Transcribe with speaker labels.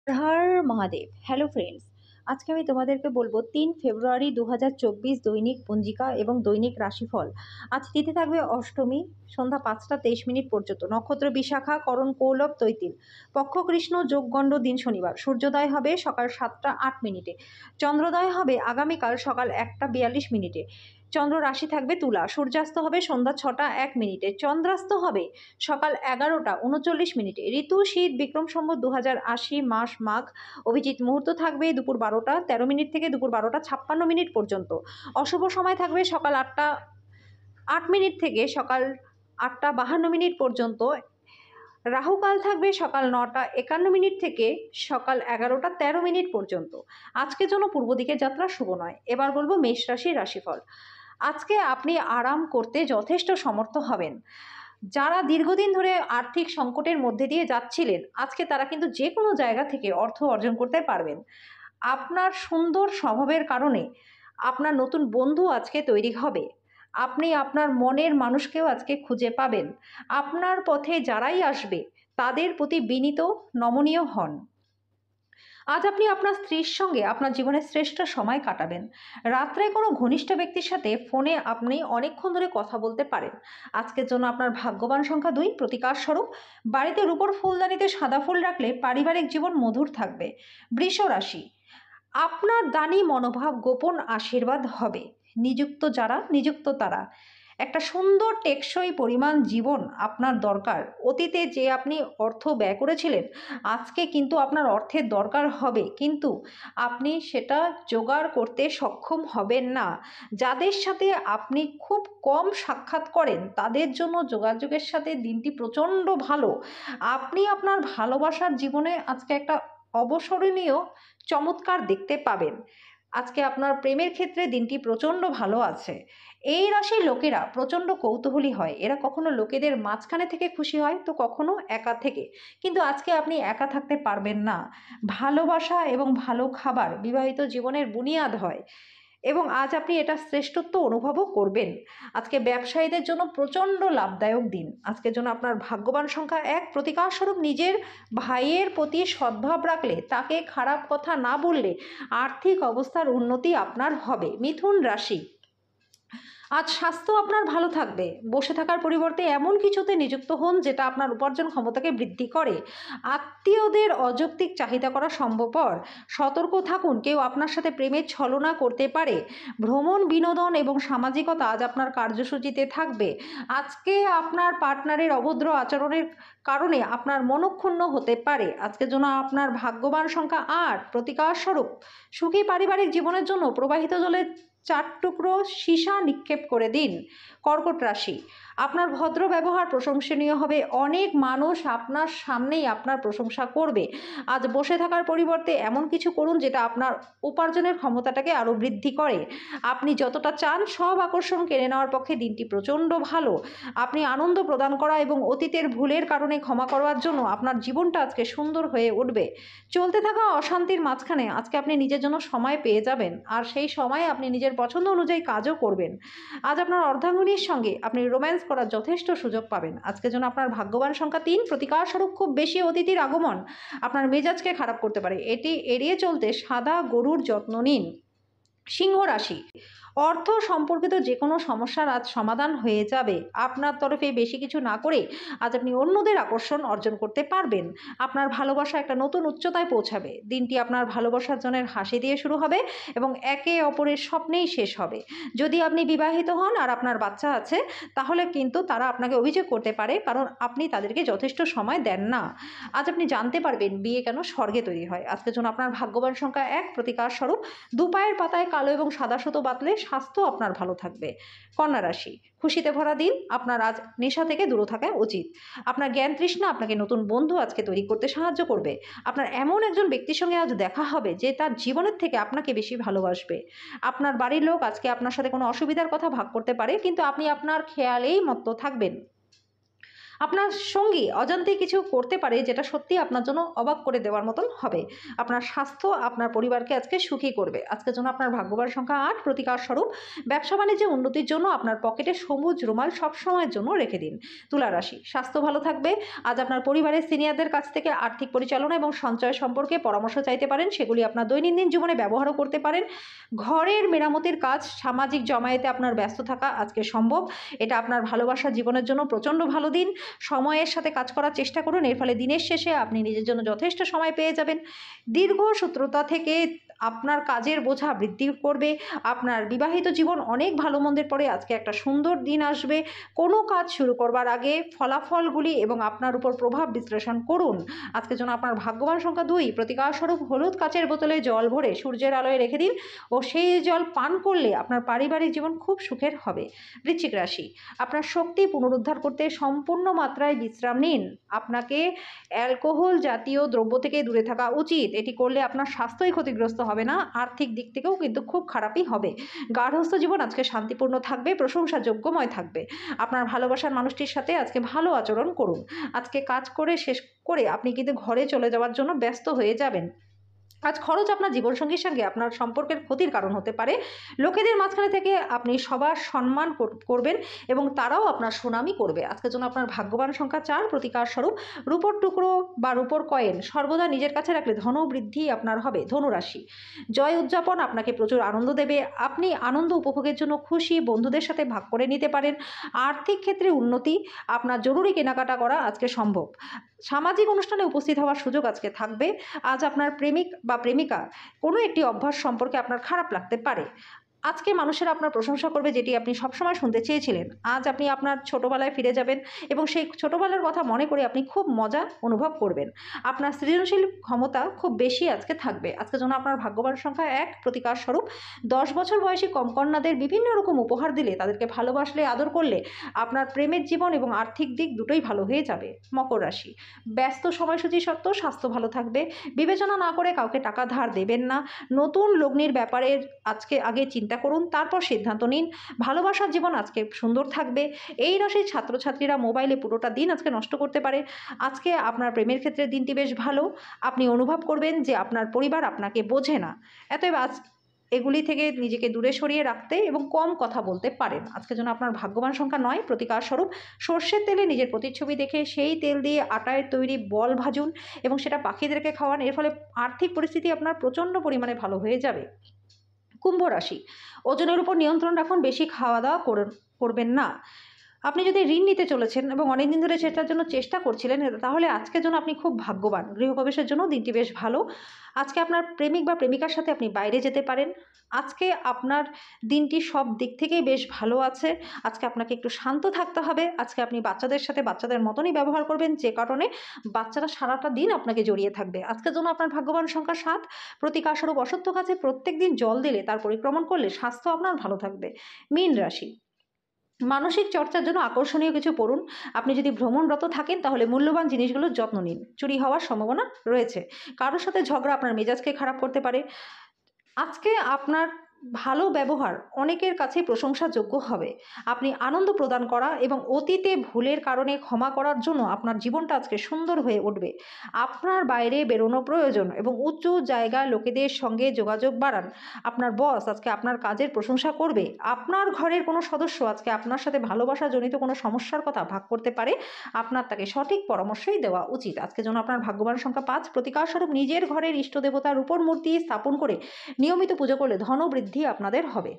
Speaker 1: হর Mahadev. Hello friends, আজকে আমি তোমাদেরকে বলবো 3 ফেব্রুয়ারি 2024 দৈনিক পঞ্জিকা এবং দৈনিক রাশিফল। আজ তিথি থাকবে অষ্টমী, সন্ধ্যা 5টা 23 মিনিট পর্যন্ত। নক্ষত্র বিশাখা, করণ কৌলব, তৈতিল। পক্ষ কৃষ্ণ, যোগগণ্ড, দিন শনিবার। সূর্যোদয় হবে সকাল 7টা 8 মিনিটে। চন্দ্রোদয় হবে আগামীকাল সকাল 1টা 42 মিনিটে। চন্দ্র রাশি থাকবে তুলা। সূর্যাস্ত হবে সন্ধ্যা 6টা 1 মিনিটে। চন্দ্রাস্ত হবে সকাল 11টা 39 মিনিটে। ঋতু শীত, বিক্রম সম্বত 2080, মাস মাঘ। অভিজিৎ মুহূর্ত থাকবে দুপুর 12টা 13 মিনিট থেকে দুপুর 12টা 56 মিনিট পর্যন্ত। অশুভ সময় থাকবে সকাল 8টা 8 মিনিট থেকে সকাল 8টা 52 মিনিট পর্যন্ত। রাহুকাল থাকবে সকাল 9টা 51 মিনিট থেকে সকাল 11টা 13 মিনিট পর্যন্ত। আজকের জন্য পূর্ব দিকে যাত্রা শুভ নয়। এবার বলবো মেষ রাশির রাশিফল। আজকে আপনি আরাম করতে যথেষ্ট সমর্থ হবেন। যারা দীর্ঘদিন ধরে আর্থিক সংকটের মধ্যে দিয়ে যাচ্ছিলেন, আজকে তারা কিন্তু যে কোনো জায়গা থেকে অর্থ অর্জন করতে পারবেন। আপনার সুন্দর স্বভাবের কারণে আপনার নতুন বন্ধু আজকে তৈরি হবে। আপনি আপনার মনের মানুষকেও আজকে খুঁজে পাবেন। আপনার পথে যারাই আসবে তাদের প্রতি বিনীত, নমনীয় হন। আজ আপনি আপনার স্ত্রীর সঙ্গে আপনার জীবনের শ্রেষ্ঠ সময় কাটাবেন। রাত্রে কোনো ঘনিষ্ঠ ব্যক্তির সাথে ফোনে আপনি অনেকক্ষণ ধরে কথা বলতে পারেন। আজকের জন্য আপনার ভাগ্যবান সংখ্যা 2, প্রতিকার স্বরূপ বাড়িতে রূপোর ফুলদানিতে সাদা ফুল রাখলে পারিবারিক জীবন মধুর থাকবে। বৃষ রাশি, আপনার দানি মনোভাব গোপন আশীর্বাদ হবে। নিযুক্ত তারা একটা সুন্দর টেকসই পরিমাণ জীবন আপনার দরকার। অতীতে যে আপনি অর্থ ব্যয় করেছিলেন, আজকে কিন্তু আপনার অর্থের দরকার হবে, কিন্তু আপনি সেটা জোগাড় করতে সক্ষম হবেন না। যাদের সাথে আপনি খুব কম সাক্ষাৎ করেন তাদের জন্য যোগাযোগের সাথে দিনটি প্রচণ্ড ভালো। আপনি আপনার ভালোবাসার জীবনে আজকে একটা অবসরণীয় চমৎকার দেখতে পাবেন। আজকে আপনার প্রেমের ক্ষেত্রে দিনটি প্রচণ্ড ভালো আছে। এই রাশির লোকেরা প্রচণ্ড কৌতূহলী হয়। এরা কখনো লোকেদের মাঝখানে থেকে খুশি হয়, তো কখনো একা থেকে। কিন্তু আজকে আপনি একা থাকতে পারবেন না। ভালোবাসা এবং ভালো খাবার বিবাহিত জীবনের বুনিয়াদ হয়, এবং আজ আপনি এটা শ্রেষ্ঠত্ব অনুভবও করবেন। আজকে ব্যবসায়ীদের জন্য প্রচণ্ড লাভদায়ক দিন। আজকের জন্য আপনার ভাগ্যবান সংখ্যা 1, প্রতিকার স্বরূপ নিজের ভাইয়ের প্রতি সদ্ভাব রাখলে, তাকে খারাপ কথা না বললে আর্থিক অবস্থার উন্নতি আপনার হবে। মিথুন রাশি, আজ স্বাস্থ্য আপনার ভালো থাকবে। বসে থাকার পরিবর্তে এমন কিছুতে নিযুক্ত হন যেটা আপনার উপার্জন ক্ষমতাকে বৃদ্ধি করে। আত্মীয়দের অযৌক্তিক চাহিদা করা সম্ভবপর। সতর্ক থাকুন, কেউ আপনার সাথে প্রেমের ছলনা করতে পারে। ভ্রমণ, বিনোদন এবং সামাজিকতা আজ আপনার কার্যসূচিতে থাকবে। আজকে আপনার পার্টনারের অভদ্র আচরণের কারণে আপনার মনক্ষুণ্ণ হতে পারে। আজকের জন্য আপনার ভাগ্যবান সংখ্যা 8, প্রতিকার স্বরূপ সুখী পারিবারিক জীবনের জন্য প্রবাহিত জলের 4 টুকরো সীসা নিক্ষেপ করে দিন। কর্কট রাশি, আপনার ভদ্র ব্যবহার প্রশংসনীয় হবে। অনেক মানুষ আপনার সামনেই আপনার প্রশংসা করবে। আজ বসে থাকার পরিবর্তে এমন কিছু করুন যেটা আপনার উপার্জনের ক্ষমতাটাকে আরও বৃদ্ধি করে। আপনি যতটা চান সব আকর্ষণ কেড়ে নেওয়ার পক্ষে দিনটি প্রচণ্ড ভালো। আপনি আনন্দ প্রদান করা এবং অতীতের ভুলের কারণে ক্ষমা করার জন্য আপনার জীবনটা আজকে সুন্দর হয়ে উঠবে। চলতে থাকা অশান্তির মাঝখানে আজকে আপনি নিজের জন্য সময় পেয়ে যাবেন, আর সেই সময়ে আপনি নিজের পছন্দ অনুযায়ী কাজও করবেন। আজ আপনার অর্ধাঙ্গিনীর সঙ্গে আপনি রোম্যান্স করার যথেষ্ট সুযোগ পাবেন। আজকের জন্য আপনার ভাগ্যবান সংখ্যা 3, প্রতিকার স্বরূপ খুব বেশি অতিথির আগমন আপনার মেজাজকে খারাপ করতে পারে। এটি এড়িয়ে চলতে সাদা গরুর যত্ন নিন। সিংহ রাশি, অর্থ সম্পর্কিত যে কোনো সমস্যার আজ সমাধান হয়ে যাবে। আপনার তরফে বেশি কিছু না করে আজ আপনি অন্যদের আকর্ষণ অর্জন করতে পারবেন। আপনার ভালোবাসা একটা নতুন উচ্চতায় পৌঁছাবে। দিনটি আপনার ভালোবাসার জনের হাসি দিয়ে শুরু হবে এবং একে অপরের স্বপ্নেই শেষ হবে। যদি আপনি বিবাহিত হন আর আপনার বাচ্চা আছে, তাহলে কিন্তু তারা আপনাকে অভিযোগ করতে পারে, কারণ আপনি তাদেরকে যথেষ্ট সময় দেন না। আজ আপনি জানতে পারবেন বিয়ে কেন স্বর্গে তৈরি হয়। আজকের জন্য আপনার ভাগ্যবান সংখ্যা 1, প্রতিকার স্বরূপ দুপায়ের পাতায় কালো এবং সাদা সুতো বাঁধলে স্বাস্থ্য আপনার ভালো থাকবে। কন্যা রাশি, খুশিতে ভরা দিন। আপনার আজ নেশা থেকে দূরে থাকা উচিত। আপনার জ্ঞান তৃষ্ণা আপনাকে নতুন বন্ধু আজকে তৈরি করতে সাহায্য করবে। আপনার এমন একজন ব্যক্তির সঙ্গে আজ দেখা হবে যে তার জীবনের থেকে আপনাকে বেশি ভালোবাসবে। আপনার বাড়ির লোক আজকে আপনার সাথে কোনো অসুবিধার কথা ভাগ করতে পারে, কিন্তু আপনি আপনার খেয়ালেই মত্ত থাকবেন। আপনার সঙ্গী অজান্তেই কিছু করতে পারে যেটা সত্যিই আপনার জন্য অবাক করে দেওয়ার মতন হবে। আপনার স্বাস্থ্য আপনার পরিবারকে আজকে সুখী করবে। আজকের জন্য আপনার ভাগ্যবান সংখ্যা ৮, প্রতিকার স্বরূপ ব্যবসা-বাণিজ্যে উন্নতির জন্য আপনার পকেটে সবুজ রুমাল সবসময়ের জন্য রেখে দিন। তুলা রাশি, স্বাস্থ্য ভালো থাকবে। আজ আপনার পরিবারের সিনিয়রদের কাছ থেকে আর্থিক পরিচালনা এবং সঞ্চয় সম্পর্কে পরামর্শ চাইতে পারেন। সেগুলি আপনার দৈনন্দিন জীবনে ব্যবহারও করতে পারেন। ঘরের মেরামতির কাজ, সামাজিক জমায়েতে আপনার ব্যস্ত থাকা আজকে সম্ভব। এটা আপনার ভালোবাসা জীবনের জন্য প্রচণ্ড ভালো দিন। সময়ের সাথে কাজ করার চেষ্টা করুন, এর ফলে দিনের শেষে আপনি নিজের জন্য যথেষ্ট সময় পেয়ে যাবেন। দীর্ঘ সূত্রতা থেকে আপনার কাজের বোঝা বৃদ্ধি করবে। আপনার বিবাহিত জীবন অনেক ভালো মন্দের পরে আজকে একটা সুন্দর দিন আসবে। কোনো কাজ শুরু করবার আগে ফলাফলগুলি এবং আপনার উপর প্রভাব বিশ্লেষণ করুন। আজকের জন্য আপনার ভাগ্যবান সংখ্যা ২, প্রতিকার স্বরূপ হলুদ কাচের বোতলে জল ভরে সূর্যের আলোয় রেখে দিন ও সেই জল পান করলে আপনার পারিবারিক জীবন খুব সুখের হবে। বৃশ্চিক রাশি, আপনার শক্তি পুনরুদ্ধার করতে সম্পূর্ণ মাত্রায় বিশ্রাম নিন। আপনাকে অ্যালকোহল জাতীয় দ্রব্য থেকে দূরে থাকা উচিত। এটি করলে আপনার স্বাস্থ্যই ক্ষতিগ্রস্ত হবে না, আর্থিক দিক থেকেও কিন্তু খুব খারাপই হবে। গার্হস্থ্য জীবন আজকে শান্তিপূর্ণ থাকবে, প্রশংসাযোগ্যময় থাকবে। আপনার ভালোবাসার মানুষটির সাথে আজকে ভালো আচরণ করুন। আজকে কাজ করে শেষ করে আপনি কিন্তু ঘরে চলে যাওয়ার জন্য ব্যস্ত হয়ে যাবেন। আজ খরচ আপনার জীবনসঙ্গীর সঙ্গে আপনার সম্পর্কের ক্ষতির কারণ হতে পারে। লোকেদের মাঝখানে থেকে আপনি সবার সম্মান করবেন এবং তারাও আপনার সুনামই করবে। আজকের জন্য আপনার ভাগ্যবান সংখ্যা ৪, প্রতিকার স্বরূপ রূপোর টুকরো বা রূপোর কয়েন সর্বদা নিজের কাছে রাখলে ধন বৃদ্ধি আপনার হবে। ধনুরাশি, জয় উদযাপন আপনাকে প্রচুর আনন্দ দেবে। আপনি আনন্দ উপভোগের জন্য খুশি বন্ধুদের সাথে ভাগ করে নিতে পারেন। আর্থিক ক্ষেত্রে উন্নতি, আপনার জরুরি কেনাকাটা করা আজকে সম্ভব। সামাজিক অনুষ্ঠানে উপস্থিত হওয়ার সুযোগ আজকে থাকবে। আজ আপনার প্রেমিক বা প্রেমিকা কোনো একটি অভ্যাস সম্পর্কে আপনার খারাপ লাগতে পারে। আজকে মানুষেরা আপনার প্রশংসা করবে, যেটি আপনি সবসময় শুনতে চেয়েছিলেন। আজ আপনি আপনার ছোটোবেলায় ফিরে যাবেন এবং সেই ছোটোবেলার কথা মনে করে আপনি খুব মজা অনুভব করবেন। আপনার সৃজনশীল ক্ষমতা খুব বেশি আজকে থাকবে। আজকের জন্য আপনার ভাগ্যবান সংখ্যা ১, প্রতিকার স্বরূপ ১০ বছর বয়সী কমকন্যাদের বিভিন্ন রকম উপহার দিলে, তাদেরকে ভালোবাসলে, আদর করলে আপনার প্রেমের জীবন এবং আর্থিক দিক দুটোই ভালো হয়ে যাবে। মকর রাশি, ব্যস্ত সময়সূচি সত্ত্বেও স্বাস্থ্য ভালো থাকবে। বিবেচনা না করে কাউকে টাকা ধার দেবেন না। নতুন লগ্নির ব্যাপারে আজকে আগে চিন্তা করুন, তারপর সিদ্ধান্ত নিন। ভালোবাসার জীবন আজকে সুন্দর থাকবে। এই রাশির ছাত্রছাত্রীরা মোবাইলে পুরোটা দিন আজকে নষ্ট করতে পারে। আজকে আপনার প্রেমের ক্ষেত্রে দিনটি বেশ ভালো। আপনি অনুভব করবেন যে আপনার পরিবার আপনাকে বোঝে না। অতএব আজ এগুলি থেকে নিজেকে দূরে সরিয়ে রাখতে এবং কম কথা বলতে পারেন। আজকের জন্য আপনার ভাগ্যবান সংখ্যা ৯, প্রতিকার স্বরূপ সর্ষের তেলে নিজের প্রতিচ্ছবি দেখে সেই তেল দিয়ে আটায় তৈরি বল ভাজুন এবং সেটা পাখিদেরকে খাওয়ান। এর ফলে আর্থিক পরিস্থিতি আপনার প্রচণ্ড পরিমাণে ভালো হয়ে যাবে। কুম্ভ রাশি, ওজনের উপর নিয়ন্ত্রণ রাখুন, বেশি খাওয়া দাওয়া করবেন না। আপনি যদি ঋণ নিতে চলেছেন এবং অনেকদিন ধরে সেটার জন্য চেষ্টা করছিলেন, তাহলে আজকের জন্য আপনি খুব ভাগ্যবান। গৃহপ্রবেশের জন্য দিনটি বেশ ভালো। আজকে আপনার প্রেমিক বা প্রেমিকার সাথে আপনি বাইরে যেতে পারেন। আজকে আপনার দিনটি সব দিক থেকেই বেশ ভালো আছে। আজকে আপনাকে একটু শান্ত থাকতে হবে। আজকে আপনি বাচ্চাদের সাথে বাচ্চাদের মতনই ব্যবহার করবেন, যে কারণে বাচ্চারা সারাটা দিন আপনাকে জড়িয়ে থাকবে। আজকের জন্য আপনার ভাগ্যবান সংখ্যা ৭, প্রতিকার স্বরূপ অশ্বত্থ গাছে প্রত্যেক দিন জল দিলে, তার পরিক্রমণ করলে স্বাস্থ্য আপনার ভালো থাকবে। মীন রাশি, মানসিক চর্চার জন্য আকর্ষণীয় কিছু পড়ুন। আপনি যদি ভ্রমণরত থাকেন তাহলে মূল্যবান জিনিসগুলোর যত্ন নিন। চুরি হওয়ার সম্ভাবনা রয়েছে। কারোর সাথে ঝগড়া আপনার মেজাজকে খারাপ করতে পারে। আজকে আপনার ভালো ব্যবহার অনেকের কাছে প্রশংসাযোগ্য হবে। আপনি আনন্দ প্রদান করা এবং অতীতে ভুলের কারণে ক্ষমা করার জন্য আপনার জীবনটা আজকে সুন্দর হয়ে উঠবে। আপনার বাইরে বেরোনো প্রয়োজন এবং উঁচু জায়গায় লোকেদের সঙ্গে যোগাযোগ বাড়ান। আপনার বস আজকে আপনার কাজের প্রশংসা করবে। আপনার ঘরের কোনো সদস্য আজকে আপনার সাথে ভালোবাসাজনিত কোনো সমস্যার কথা ভাগ করতে পারে। আপনার তাকে সঠিক পরামর্শই দেওয়া উচিত। আজকে যেন আপনার ভাগ্যবান সংখ্যা ৫, প্রতিকার স্বরূপ নিজের ঘরের ইষ্ট দেবতার উপর মূর্তি স্থাপন করে নিয়মিত পুজো করলে ধন বৃদ্ধি আপনাদের হবে।